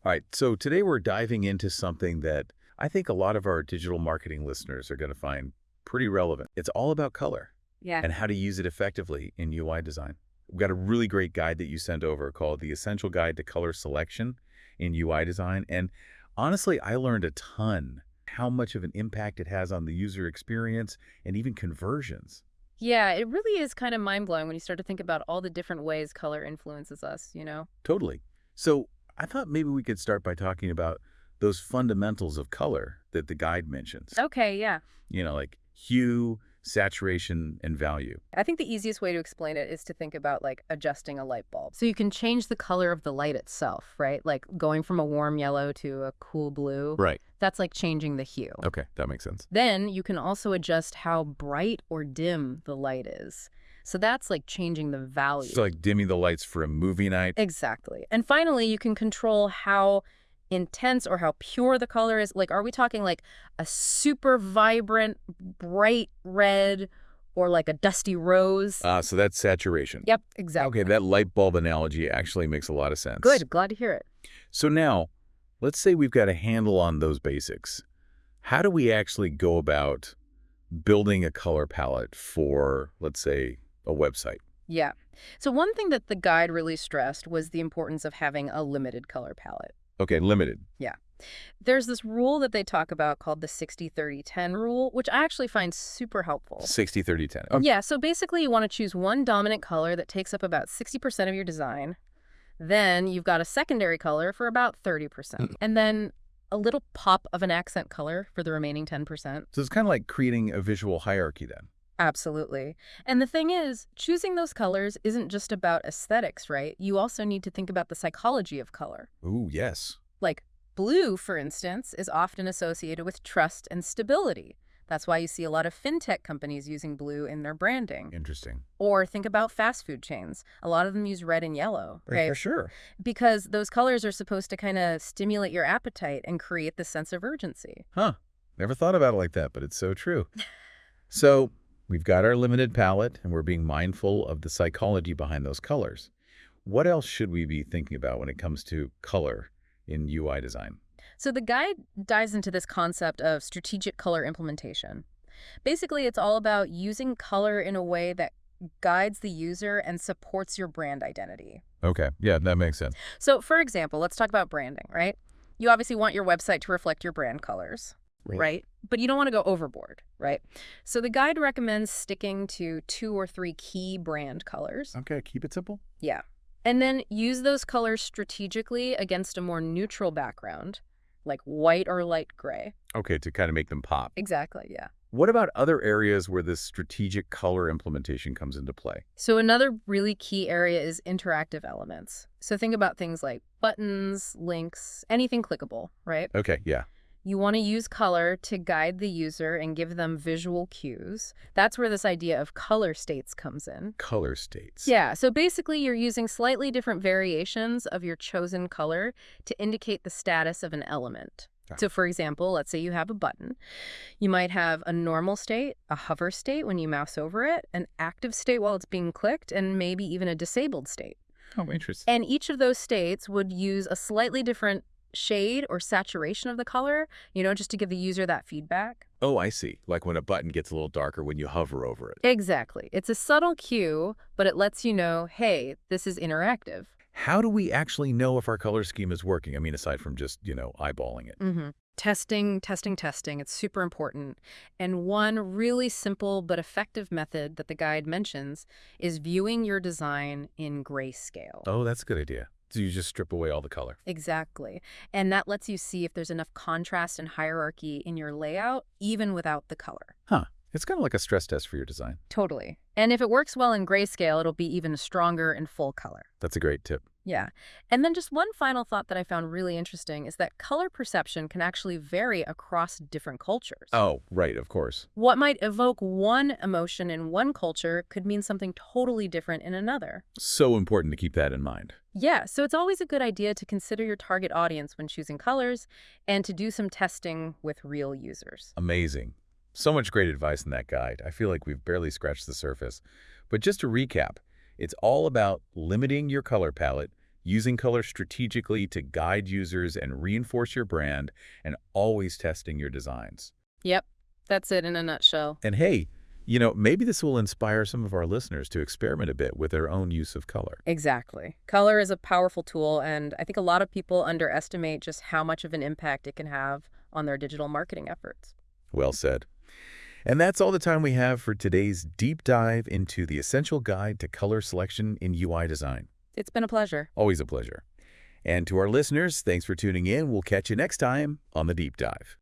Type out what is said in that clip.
All right, so today we're diving into something that I think a lot of our digital marketing listeners are going to find pretty relevant. It's all about color Yeah. and how to use it effectively in UI design. We've got a really great guide that you sent over called The Essential Guide to Color Selection in UI Design. And honestly, I learned a ton how much of an impact it has on the user experience and even conversions. Yeah, it really is kind of mind-blowing when you start to think about all the different ways color influences us. Totally. So I thought maybe we could start by talking about those fundamentals of color that the guide mentions. Okay, yeah. Like hue, saturation, and value. I think the easiest way to explain it is to think about like adjusting a light bulb. So you can change the color of the light itself, right? Like going from a warm yellow to a cool blue. Right. That's like changing the hue. Okay, that makes sense. Then you can also adjust how bright or dim the light is. So that's like changing the value. So like dimming the lights for a movie night. Exactly. And finally, you can control how intense or how pure the color is. Like, are we talking like a super vibrant, bright red or like a dusty rose? So that's saturation. Yep, exactly. Okay, that light bulb analogy actually makes a lot of sense. Good. Glad to hear it. So now, let's say we've got a handle on those basics. How do we actually go about building a color palette for, let's say, a website? Yeah. So one thing that the guide really stressed was the importance of having a limited color palette. Okay, limited. Yeah. There's this rule that they talk about called the 60-30-10 rule, which I actually find super helpful. 60-30-10. Okay. Yeah, so basically you want to choose one dominant color that takes up about 60% of your design. Then you've got a secondary color for about 30%. And then a little pop of an accent color for the remaining 10%. So it's kind of like creating a visual hierarchy then. Absolutely. And the thing is, choosing those colors isn't just about aesthetics, right? You also need to think about the psychology of color. Ooh, yes. Like blue, for instance, is often associated with trust and stability. That's why you see a lot of fintech companies using blue in their branding. Interesting. Or think about fast food chains. A lot of them use red and yellow, right? For sure. Because those colors are supposed to kind of stimulate your appetite and create this sense of urgency. Huh. Never thought about it like that, but it's so true. So we've got our limited palette, and we're being mindful of the psychology behind those colors. What else should we be thinking about when it comes to color in UI design? So the guide dives into this concept of strategic color implementation. Basically, it's all about using color in a way that guides the user and supports your brand identity. Okay. Yeah, that makes sense. So, for example, let's talk about branding, right? You obviously want your website to reflect your brand colors, right? But you don't want to go overboard, right? So the guide recommends sticking to 2 or 3 key brand colors. Okay, keep it simple. Yeah. And then use those colors strategically against a more neutral background, like white or light gray. Okay, to kind of make them pop. Exactly, yeah. What about other areas where this strategic color implementation comes into play? So another really key area is interactive elements. So think about things like buttons, links, anything clickable, right? Okay, yeah. You want to use color to guide the user and give them visual cues. That's where this idea of color states comes in. Color states. Yeah, so basically you're using slightly different variations of your chosen color to indicate the status of an element. So for example, let's say you have a button. You might have a normal state, a hover state when you mouse over it, an active state while it's being clicked, and maybe even a disabled state. Oh, interesting. And each of those states would use a slightly different shade or saturation of the color, just to give the user that feedback. Oh, I see. Like when a button gets a little darker when you hover over it. Exactly. It's a subtle cue, but it lets you know, hey, this is interactive. How do we actually know if our color scheme is working? I mean, aside from just, eyeballing it. Testing. It's super important. And one really simple but effective method that the guide mentions is viewing your design in grayscale. Oh, that's a good idea. So you just strip away all the color. Exactly. And that lets you see if there's enough contrast and hierarchy in your layout, even without the color. Huh. It's kind of like a stress test for your design. Totally. And if it works well in grayscale, it'll be even stronger in full color. That's a great tip. Yeah. And then just one final thought that I found really interesting is that color perception can actually vary across different cultures. Oh, right, of course. What might evoke one emotion in one culture could mean something totally different in another. So important to keep that in mind. Yeah, so it's always a good idea to consider your target audience when choosing colors and to do some testing with real users. Amazing. So much great advice in that guide. I feel like we've barely scratched the surface. But just to recap, it's all about limiting your color palette, using color strategically to guide users and reinforce your brand, and always testing your designs. Yep, that's it in a nutshell. And hey, maybe this will inspire some of our listeners to experiment a bit with their own use of color. Exactly. Color is a powerful tool, and I think a lot of people underestimate just how much of an impact it can have on their digital marketing efforts. Well said. And that's all the time we have for today's deep dive into the essential guide to color selection in UI design. It's been a pleasure. Always a pleasure. And to our listeners, thanks for tuning in. We'll catch you next time on The Deep Dive.